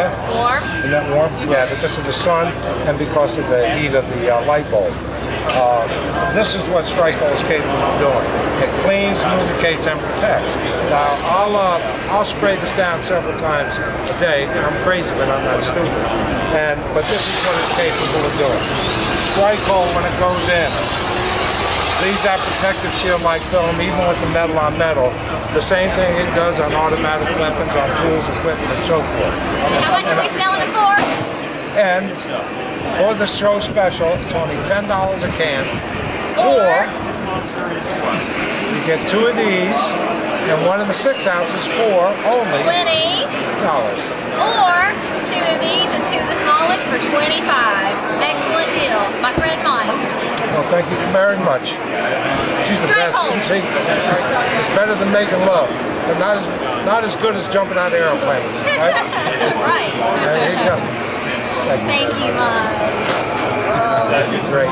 It's warm. Isn't that warm? Yeah, because of the sun and because of the heat of the light bulb. This is what Stricoil is capable of doing. It cleans, lubricates, and protects. Now, I'll spray this down several times a day, and I'm crazy, but I'm not stupid. But this is what it's capable of doing. Stricoil, when it goes in, leaves that protective shield-like film, even with the metal on metal. The same thing it does on automatic weapons, on tools, equipment, and so forth. How much are we selling it for? And for the show special, it's only $10 a can. Or you get 2 of these and 1 of the 6 ounces for only $20. Or 2 of these and 2 of the small ones for $25. Excellent deal. My friend Mike. Well, thank you very much. She's the best. See, it's better than making love, but not as good as jumping out of airplanes, right? Right. There you go. Thank you, Mike. That'd be great.